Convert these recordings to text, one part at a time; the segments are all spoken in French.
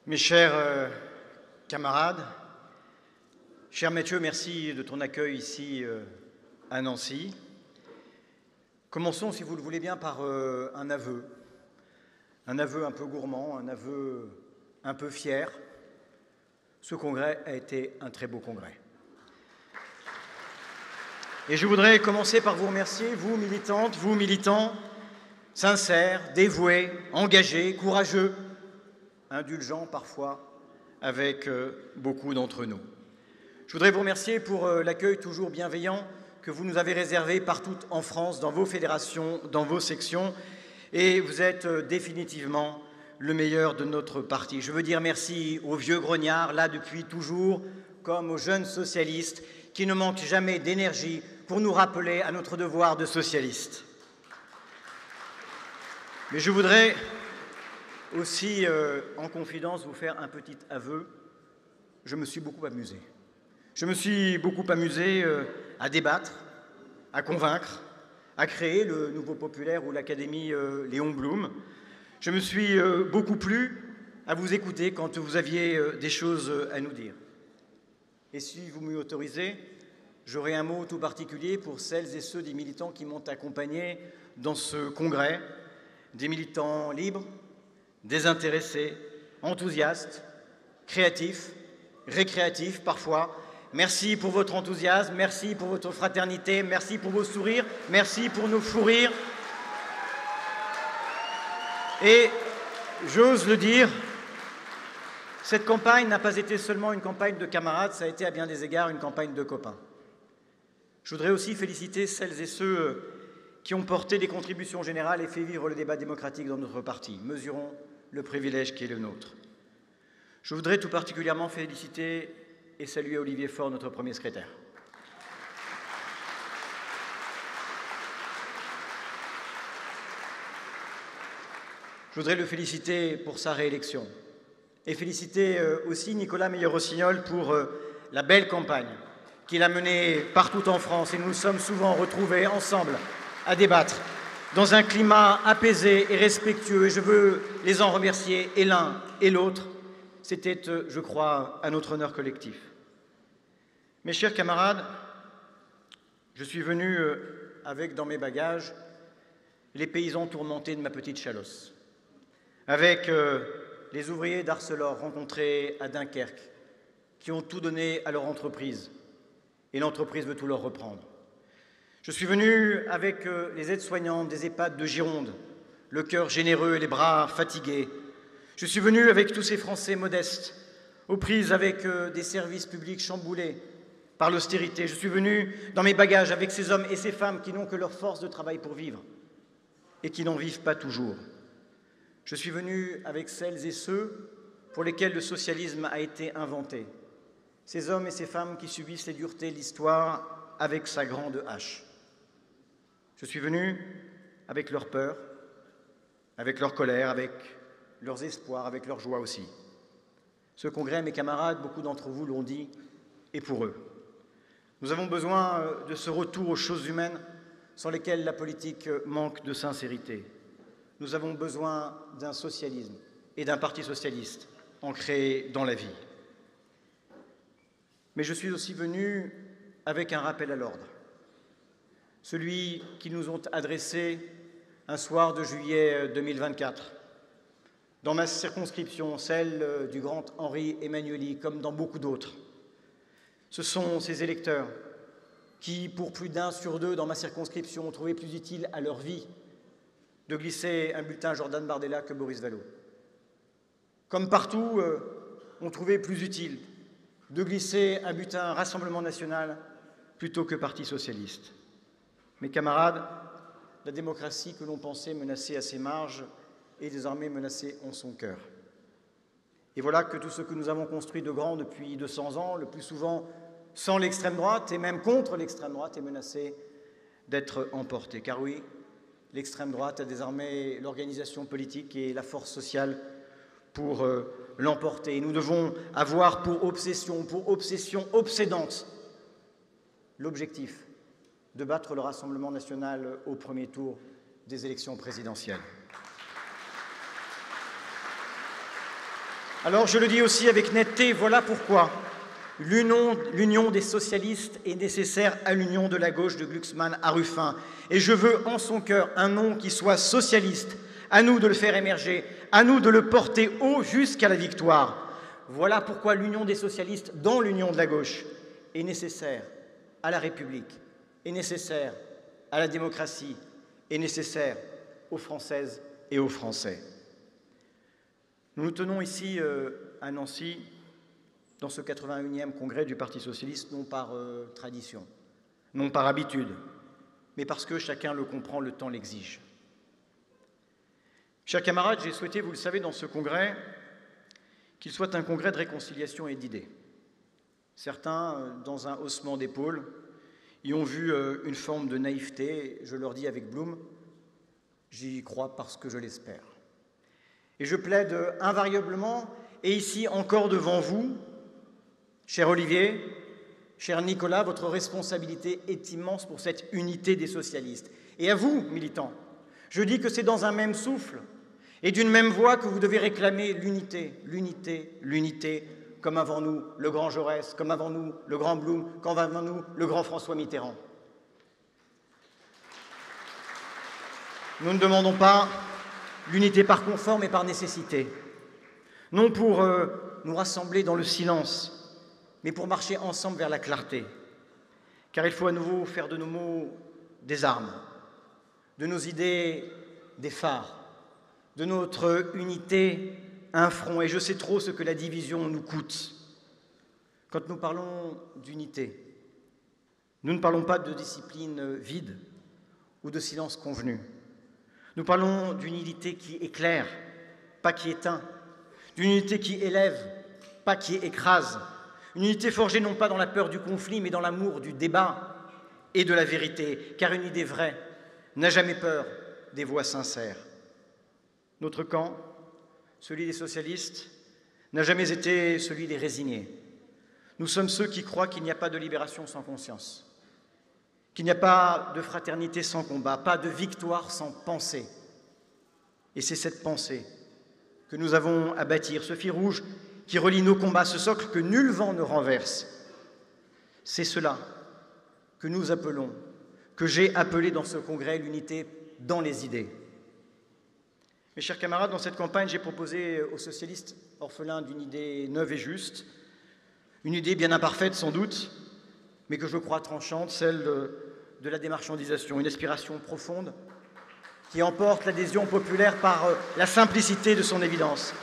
Mes chers camarades, cher Mathieu, merci de ton accueil ici à Nancy. Commençons, si vous le voulez bien, par un aveu un peu gourmand, un aveu un peu fier. Ce congrès a été un très beau congrès. Et je voudrais commencer par vous remercier, vous militantes, vous militants, sincères, dévoués, engagés, courageux, indulgents parfois avec beaucoup d'entre nous. Je voudrais vous remercier pour l'accueil toujours bienveillant que vous nous avez réservé partout en France, dans vos fédérations, dans vos sections, et vous êtes définitivement le meilleur de notre parti. Je veux dire merci aux vieux grognards, là depuis toujours, comme aux jeunes socialistes, qui ne manquent jamais d'énergie pour nous rappeler à notre devoir de socialistes. Mais je voudrais aussi, en confidence, vous faire un petit aveu. Je me suis beaucoup amusé. Je me suis beaucoup amusé à débattre, à convaincre, à créer le Nouveau Populaire ou l'Académie Léon Blum. Je me suis beaucoup plu à vous écouter quand vous aviez des choses à nous dire. Et si vous m'y autorisez, j'aurai un mot tout particulier pour celles et ceux des militants qui m'ont accompagné dans ce congrès, des militants libres, désintéressés, enthousiastes, créatifs, récréatifs parfois. Merci pour votre enthousiasme, merci pour votre fraternité, merci pour vos sourires, merci pour nos fous rires. Et j'ose le dire, cette campagne n'a pas été seulement une campagne de camarades, ça a été à bien des égards une campagne de copains. Je voudrais aussi féliciter celles et ceux qui ont porté des contributions générales et fait vivre le débat démocratique dans notre parti. Mesurons le privilège qui est le nôtre. Je voudrais tout particulièrement féliciter et saluer Olivier Faure, notre premier secrétaire. Je voudrais le féliciter pour sa réélection et féliciter aussi Nicolas Meyer-Rossignol pour la belle campagne qu'il a menée partout en France. Et nous nous sommes souvent retrouvés ensemble à débattre dans un climat apaisé et respectueux. Et je veux les en remercier, et l'un et l'autre. C'était, je crois, à notre honneur collectif. Mes chers camarades, je suis venu avec dans mes bagages les paysans tourmentés de ma petite Chalosse, avec les ouvriers d'Arcelor rencontrés à Dunkerque, qui ont tout donné à leur entreprise, et l'entreprise veut tout leur reprendre. Je suis venu avec les aides-soignantes des EHPAD de Gironde, le cœur généreux et les bras fatigués. Je suis venu avec tous ces Français modestes, aux prises avec des services publics chamboulés par l'austérité. Je suis venu dans mes bagages avec ces hommes et ces femmes qui n'ont que leur force de travail pour vivre et qui n'en vivent pas toujours. Je suis venu avec celles et ceux pour lesquels le socialisme a été inventé. Ces hommes et ces femmes qui subissent les duretés de l'histoire avec sa grande hache. Je suis venu avec leur peur, avec leur colère, avec leurs espoirs, avec leur joie aussi. Ce congrès, mes camarades, beaucoup d'entre vous l'ont dit, est pour eux. Nous avons besoin de ce retour aux choses humaines sans lesquelles la politique manque de sincérité. Nous avons besoin d'un socialisme et d'un parti socialiste ancré dans la vie. Mais je suis aussi venu avec un rappel à l'ordre, celui qu'ils nous ont adressé un soir de juillet 2024. Dans ma circonscription, celle du grand Henri Emmanuelli, comme dans beaucoup d'autres, ce sont ces électeurs qui, pour plus d'un sur deux dans ma circonscription, ont trouvé plus utile à leur vie de glisser un bulletin Jordan Bardella que Boris Vallaud. Comme partout, ont trouvé plus utile de glisser un bulletin Rassemblement national plutôt que Parti socialiste. Mes camarades, la démocratie que l'on pensait menacée à ses marges est désormais menacée en son cœur. Et voilà que tout ce que nous avons construit de grand depuis 200 ans, le plus souvent sans l'extrême droite et même contre l'extrême droite, est menacé d'être emporté. Car oui, l'extrême droite a désormais l'organisation politique et la force sociale pour l'emporter. Et nous devons avoir pour obsession obsédante, l'objectif de battre le Rassemblement national au premier tour des élections présidentielles. Alors je le dis aussi avec netteté, voilà pourquoi l'union des socialistes est nécessaire à l'union de la gauche de Glucksmann à Ruffin. Et je veux en son cœur un nom qui soit socialiste. À nous de le faire émerger, à nous de le porter haut jusqu'à la victoire. Voilà pourquoi l'union des socialistes dans l'union de la gauche est nécessaire à la République, est nécessaire à la démocratie, est nécessaire aux Françaises et aux Français. Nous nous tenons ici à Nancy, dans ce 81e congrès du Parti socialiste, non par tradition, non par habitude, mais parce que chacun le comprend, le temps l'exige. Chers camarades, j'ai souhaité, vous le savez, dans ce congrès, qu'il soit un congrès de réconciliation et d'idées. Certains, dans un haussement d'épaule, y ont vu une forme de naïveté. Je leur dis avec Blum, j'y crois parce que je l'espère. Et je plaide invariablement, et ici encore devant vous, cher Olivier, cher Nicolas, votre responsabilité est immense pour cette unité des socialistes. Et à vous, militants, je dis que c'est dans un même souffle et d'une même voix que vous devez réclamer l'unité, l'unité, l'unité, comme avant nous le grand Jaurès, comme avant nous le grand Blum, comme avant nous le grand François Mitterrand. Nous ne demandons pas l'unité par confort, mais par nécessité. Non pour nous rassembler dans le silence, mais pour marcher ensemble vers la clarté. Car il faut à nouveau faire de nos mots des armes, de nos idées des phares, de notre unité un front. Et je sais trop ce que la division nous coûte. Quand nous parlons d'unité, nous ne parlons pas de discipline vide ou de silence convenu. Nous parlons d'une unité qui éclaire, pas qui éteint, d'une unité qui élève, pas qui écrase, une unité forgée non pas dans la peur du conflit, mais dans l'amour du débat et de la vérité, car une idée vraie n'a jamais peur des voix sincères. Notre camp, celui des socialistes, n'a jamais été celui des résignés. Nous sommes ceux qui croient qu'il n'y a pas de libération sans conscience, qu'il n'y a pas de fraternité sans combat, pas de victoire sans pensée. Et c'est cette pensée que nous avons à bâtir, ce fil rouge qui relie nos combats, ce socle que nul vent ne renverse. C'est cela que nous appelons, que j'ai appelé dans ce congrès l'unité dans les idées. Mes chers camarades, dans cette campagne, j'ai proposé aux socialistes orphelins d'une idée neuve et juste, une idée bien imparfaite sans doute, mais que je crois tranchante, celle de la démarchandisation, une aspiration profonde qui emporte l'adhésion populaire par la simplicité de son évidence.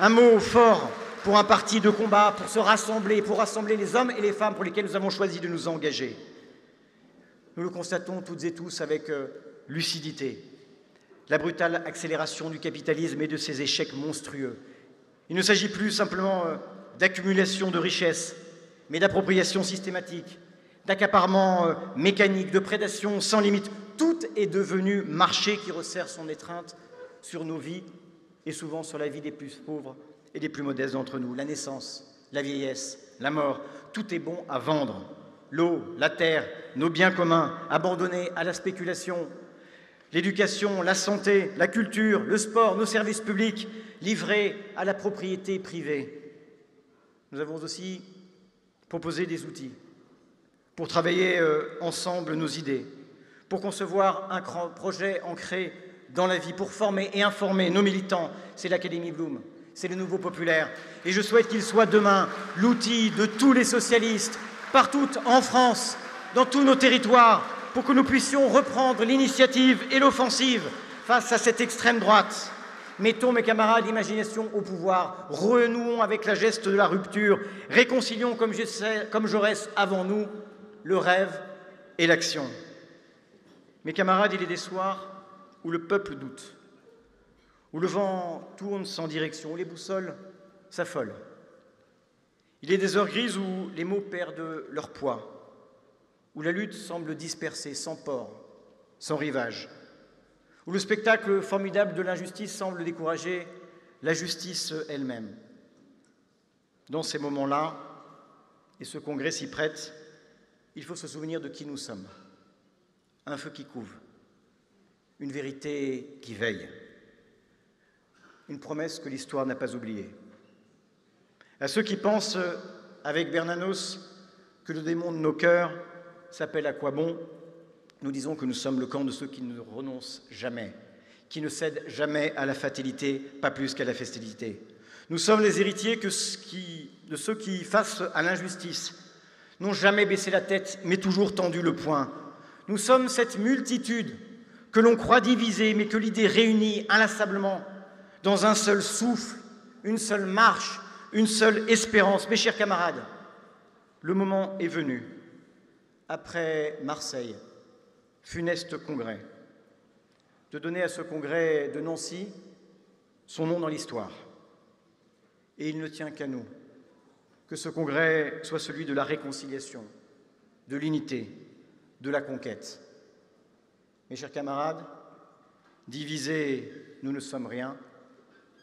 Un mot fort pour un parti de combat, pour rassembler les hommes et les femmes pour lesquels nous avons choisi de nous engager. Nous le constatons toutes et tous avec lucidité. La brutale accélération du capitalisme et de ses échecs monstrueux. Il ne s'agit plus simplement d'accumulation de richesses, mais d'appropriation systématique, d'accaparement mécanique, de prédation sans limite. Tout est devenu marché qui resserre son étreinte sur nos vies et souvent sur la vie des plus pauvres et des plus modestes d'entre nous. La naissance, la vieillesse, la mort, tout est bon à vendre. L'eau, la terre, nos biens communs, abandonnés à la spéculation. L'éducation, la santé, la culture, le sport, nos services publics, livrés à la propriété privée. Nous avons aussi proposé des outils pour travailler ensemble nos idées, pour concevoir un grand projet ancré dans la vie, pour former et informer nos militants. C'est l'Académie Blum, c'est le Nouveau Populaire. Et je souhaite qu'il soit demain l'outil de tous les socialistes, partout en France, dans tous nos territoires, pour que nous puissions reprendre l'initiative et l'offensive face à cette extrême droite. Mettons, mes camarades, l'imagination au pouvoir, renouons avec la geste de la rupture, réconcilions comme Jaurès avant nous le rêve et l'action. Mes camarades, il est des soirs où le peuple doute, où le vent tourne sans direction, où les boussoles s'affolent. Il est des heures grises où les mots perdent leur poids, où la lutte semble dispersée, sans port, sans rivage, où le spectacle formidable de l'injustice semble décourager la justice elle-même. Dans ces moments-là, et ce congrès s'y prête, il faut se souvenir de qui nous sommes. Un feu qui couve, une vérité qui veille, une promesse que l'histoire n'a pas oubliée, À ceux qui pensent, avec Bernanos, que le démon de nos cœurs s'appelle à quoi bon, nous disons que nous sommes le camp de ceux qui ne renoncent jamais, qui ne cèdent jamais à la fatalité, pas plus qu'à la festivité. Nous sommes les héritiers de ceux qui, face à l'injustice, n'ont jamais baissé la tête, mais toujours tendu le poing. Nous sommes cette multitude que l'on croit divisée, mais que l'idée réunit inlassablement dans un seul souffle, une seule marche, une seule espérance. Mes chers camarades, le moment est venu, après Marseille, funeste congrès, de donner à ce congrès de Nancy son nom dans l'histoire. Et il ne tient qu'à nous que ce congrès soit celui de la réconciliation, de l'unité, de la conquête. Mes chers camarades, divisés, nous ne sommes rien,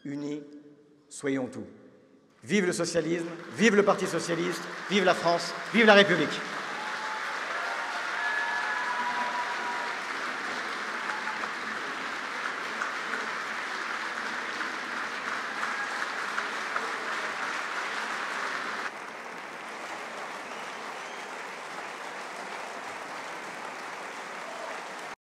unis, soyons tout. Vive le socialisme, vive le Parti socialiste, vive la France, vive la République.